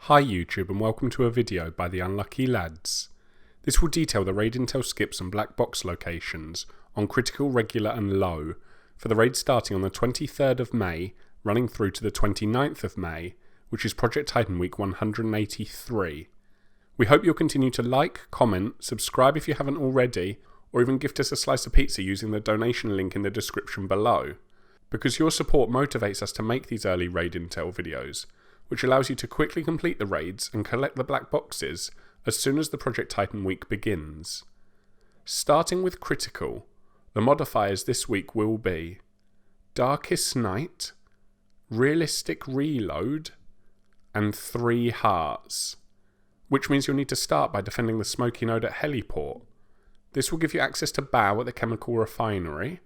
Hi YouTube and welcome to a video by the Unlucky Lads. This will detail the raid intel skips and black box locations on critical, regular and low for the raid starting on the 23rd of May running through to the 29th of May, which is Project Titan week 183. We hope you'll continue to like, comment, subscribe if you haven't already, or even gift us a slice of pizza using the donation link in the description below, because your support motivates us to make these early raid intel videos, which allows you to quickly complete the raids and collect the black boxes as soon as the Project Titan week begins. Starting with critical, the modifiers this week will be Darkest Night, Realistic Reload, and 3 Hearts, which means you'll need to start by defending the smoky node at Heliport. This will give you access to Baal at the chemical refinery,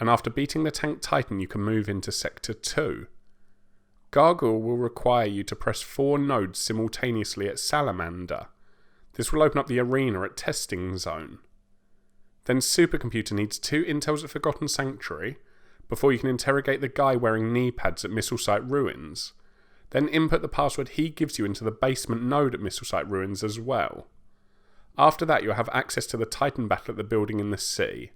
and after beating the tank Titan you can move into Sector 2. Gargoyle will require you to press 4 nodes simultaneously at Salamander. This will open up the arena at Testing Zone. Then Supercomputer needs 2 intels at Forgotten Sanctuary before you can interrogate the guy wearing knee pads at Missile Site Ruins. Then input the password he gives you into the basement node at Missile Site Ruins as well. After that you'll have access to the Titan battle at the building in the sea.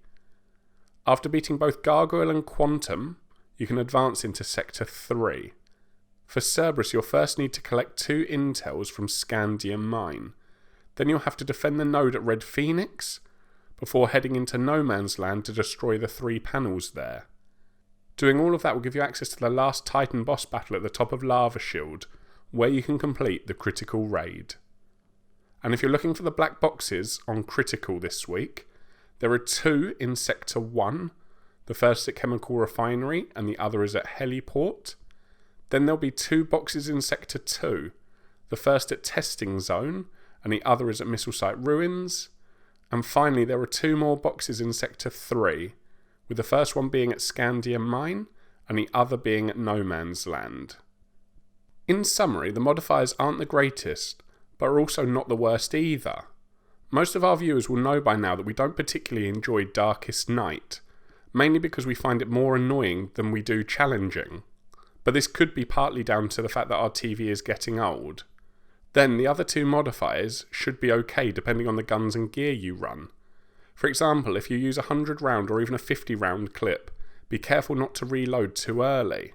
After beating both Gargoyle and Quantum, you can advance into Sector 3. For Cerberus, you'll first need to collect 2 intels from Scandium Mine. Then you'll have to defend the node at Red Phoenix, before heading into No Man's Land to destroy the 3 panels there. Doing all of that will give you access to the last Titan boss battle at the top of Lava Shield, where you can complete the critical raid. And if you're looking for the black boxes on critical this week, there are 2 in Sector 1, the first at Chemical Refinery and the other is at Heliport. Then there'll be 2 boxes in Sector 2, the first at Testing Zone and the other is at Missile Site Ruins. And finally there are 2 more boxes in Sector 3, with the first one being at Scandium Mine and the other being at No Man's Land. In summary, the modifiers aren't the greatest, but are also not the worst either. Most of our viewers will know by now that we don't particularly enjoy Darkest Night, mainly because we find it more annoying than we do challenging. But this could be partly down to the fact that our TV is getting old. Then the other 2 modifiers should be okay depending on the guns and gear you run. For example, if you use a 100 round or even a 50 round clip, be careful not to reload too early.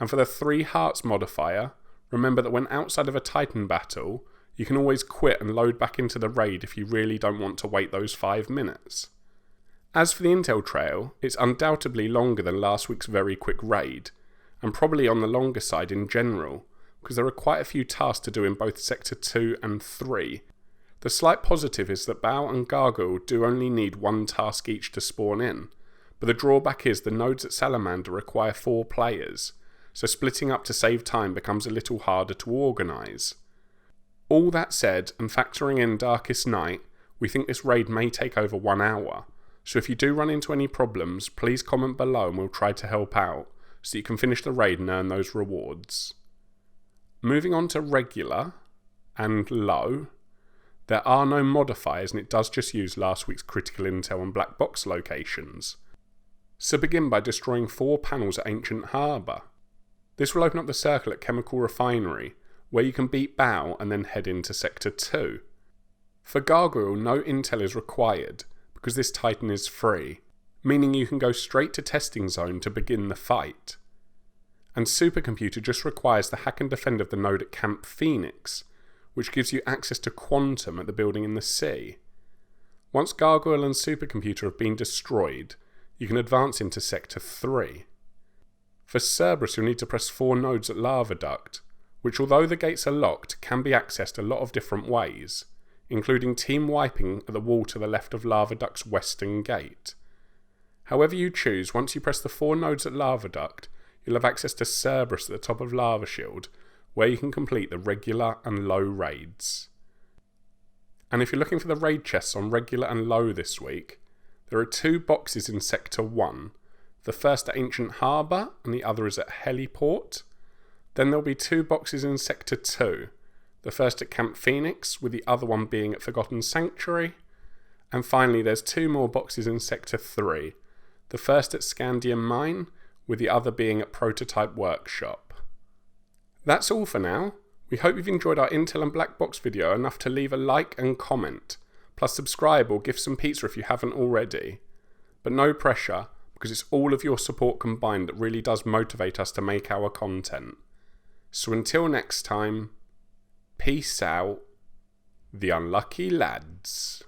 And for the 3 Hearts modifier, remember that when outside of a Titan battle, you can always quit and load back into the raid if you really don't want to wait those 5 minutes. As for the intel trail, it's undoubtedly longer than last week's very quick raid, and probably on the longer side in general, because there are quite a few tasks to do in both Sector 2 and 3. The slight positive is that Baal and Gargoyle do only need 1 task each to spawn in, but the drawback is the nodes at Salamander require 4 players, so splitting up to save time becomes a little harder to organise. All that said, and factoring in Darkest Night, we think this raid may take over 1 hour, so if you do run into any problems, please comment below and we'll try to help out, so you can finish the raid and earn those rewards. Moving on to regular and low, there are no modifiers and it does just use last week's critical intel and black box locations. So begin by destroying 4 panels at Ancient Harbour. This will open up the circle at Chemical Refinery, where you can beat Baal and then head into Sector 2. For Gargoyle, no intel is required, because this Titan is free, meaning you can go straight to Testing Zone to begin the fight. And Supercomputer just requires the hack and defend of the node at Camp Phoenix, which gives you access to Quantum at the building in the sea. Once Gargoyle and Supercomputer have been destroyed, you can advance into Sector 3. For Cerberus, you'll need to press 4 nodes at Lava Duct, which although the gates are locked, can be accessed a lot of different ways, including team wiping at the wall to the left of Lava Duct's western gate. However you choose, once you press the 4 nodes at Lava Duct, you'll have access to Cerberus at the top of Lava Shield, where you can complete the regular and low raids. And if you're looking for the raid chests on regular and low this week, there are 2 boxes in Sector 1, the first at Ancient Harbour and the other is at Heliport. Then there'll be 2 boxes in Sector 2, the first at Camp Phoenix with the other one being at Forgotten Sanctuary. And finally there's 2 more boxes in Sector 3, the first at Scandium Mine with the other being at Prototype Workshop. That's all for now. We hope you've enjoyed our Intel and Black Box video enough to leave a like and comment, plus subscribe or give some pizza if you haven't already. But no pressure, because it's all of your support combined that really does motivate us to make our content. So until next time, peace out, the unlucky lads.